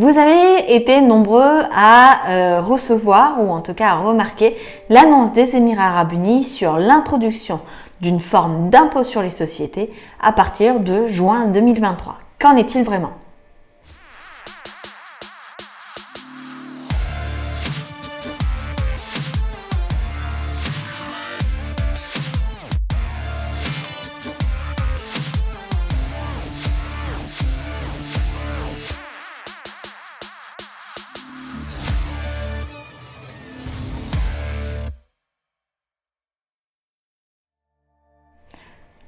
Vous avez été nombreux à recevoir ou en tout cas à remarquer l'annonce des Émirats Arabes Unis sur l'introduction d'une forme d'impôt sur les sociétés à partir de juin 2023. Qu'en est-il vraiment ?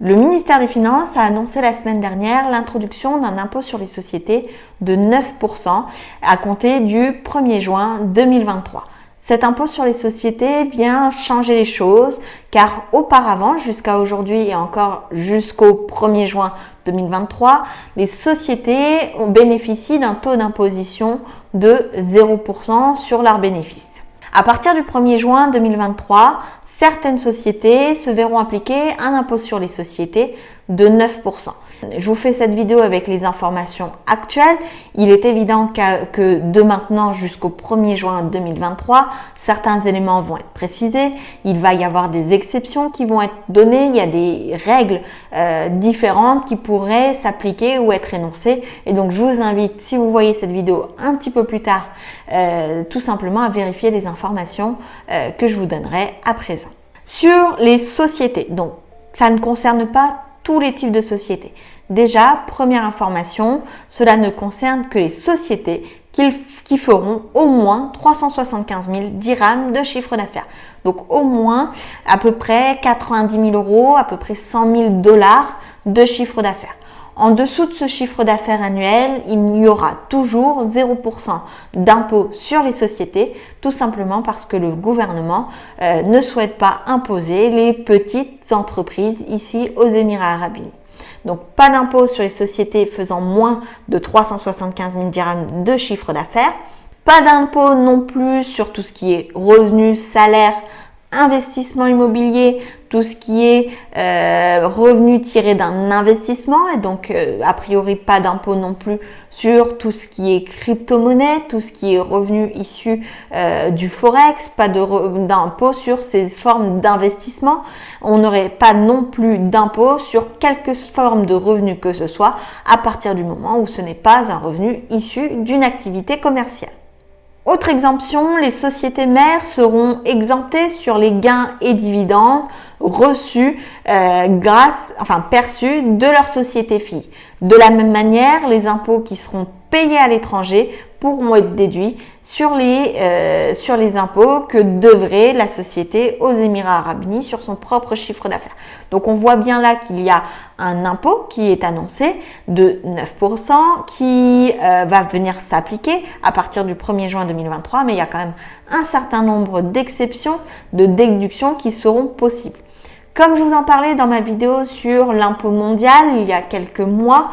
Le ministère des Finances a annoncé la semaine dernière l'introduction d'un impôt sur les sociétés de 9% à compter du 1er juin 2023. Cet impôt sur les sociétés vient changer les choses car auparavant, jusqu'à aujourd'hui et encore jusqu'au 1er juin 2023, les sociétés ont bénéficié d'un taux d'imposition de 0% sur leurs bénéfices. À partir du 1er juin 2023, certaines sociétés se verront appliquer un impôt sur les sociétés de 9%. Je vous fais cette vidéo avec les informations actuelles. Il est évident que de maintenant jusqu'au 1er juin 2023, certains éléments vont être précisés. Il va y avoir des exceptions qui vont être données. Il y a des règles différentes qui pourraient s'appliquer ou être énoncées. Et donc, je vous invite, si vous voyez cette vidéo un petit peu plus tard, tout simplement à vérifier les informations que je vous donnerai à présent. Sur les sociétés, donc ça ne concerne pas tous les types de sociétés. Déjà, première information, cela ne concerne que les sociétés qui feront au moins 375 000 dirhams de chiffre d'affaires. Donc au moins à peu près 90 000 euros, à peu près 100 000 dollars de chiffre d'affaires. En dessous de ce chiffre d'affaires annuel, il y aura toujours 0% d'impôt sur les sociétés, tout simplement parce que le gouvernement ne souhaite pas imposer les petites entreprises ici aux Émirats Arabes Unis. Donc, pas d'impôt sur les sociétés faisant moins de 375 000 dirhams de chiffre d'affaires. Pas d'impôt non plus sur tout ce qui est revenus, salaires, investissement immobilier, tout ce qui est revenu tiré d'un investissement et donc a priori pas d'impôt non plus sur tout ce qui est crypto-monnaie, tout ce qui est revenu issu du forex, pas d'impôt sur ces formes d'investissement. On n'aurait pas non plus d'impôt sur quelque forme de revenu que ce soit à partir du moment où ce n'est pas un revenu issu d'une activité commerciale. Autre exemption, les sociétés mères seront exemptées sur les gains et dividendes reçus perçus de leur société fille. De la même manière, les impôts qui seront payés à l'étranger pourront être déduits sur les impôts que devrait la société aux Émirats Arabes Unis sur son propre chiffre d'affaires. Donc on voit bien là qu'il y a un impôt qui est annoncé de 9% qui va venir s'appliquer à partir du 1er juin 2023, mais il y a quand même un certain nombre d'exceptions, de déductions qui seront possibles. Comme je vous en parlais dans ma vidéo sur l'impôt mondial il y a quelques mois,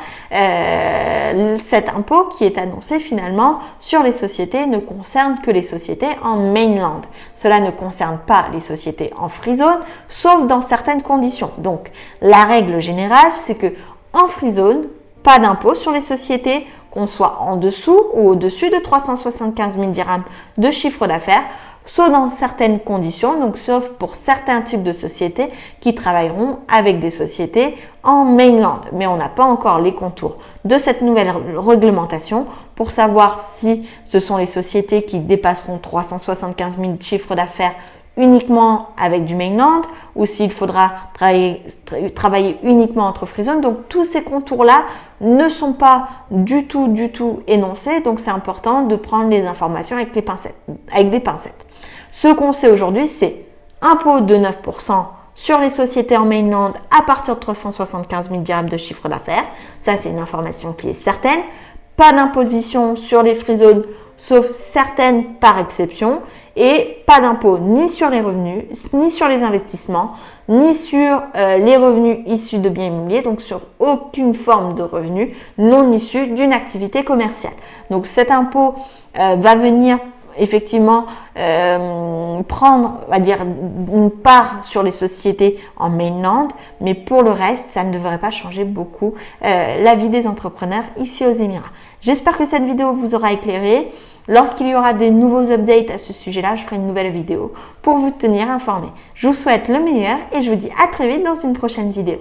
cet impôt qui est annoncé finalement sur les sociétés ne concerne que les sociétés en mainland. Cela ne concerne pas les sociétés en free zone, sauf dans certaines conditions. Donc la règle générale, c'est que en free zone, pas d'impôt sur les sociétés, qu'on soit en dessous ou au-dessus de 375 000 dirhams de chiffre d'affaires, sauf dans certaines conditions, donc sauf pour certains types de sociétés qui travailleront avec des sociétés en mainland. Mais on n'a pas encore les contours de cette nouvelle réglementation pour savoir si ce sont les sociétés qui dépasseront 375 000 chiffres d'affaires uniquement avec du mainland ou s'il faudra travailler uniquement entre free zone. Donc tous ces contours-là ne sont pas du tout énoncés, donc c'est important de prendre les informations avec des pincettes. Ce qu'on sait aujourd'hui, c'est impôt de 9% sur les sociétés en mainland à partir de 375 000 dirhams de chiffre d'affaires. Ça, c'est une information qui est certaine. Pas d'imposition sur les free zones, sauf certaines par exception. Et pas d'impôt ni sur les revenus, ni sur les investissements, ni sur les revenus issus de biens immobiliers, donc sur aucune forme de revenu non issu d'une activité commerciale. Donc cet impôt va venir effectivement prendre, on va dire, une part sur les sociétés en mainland, mais pour le reste, ça ne devrait pas changer beaucoup la vie des entrepreneurs ici aux Émirats. J'espère que cette vidéo vous aura éclairé. Lorsqu'il y aura des nouveaux updates à ce sujet-là, je ferai une nouvelle vidéo pour vous tenir informé. Je vous souhaite le meilleur et je vous dis à très vite dans une prochaine vidéo.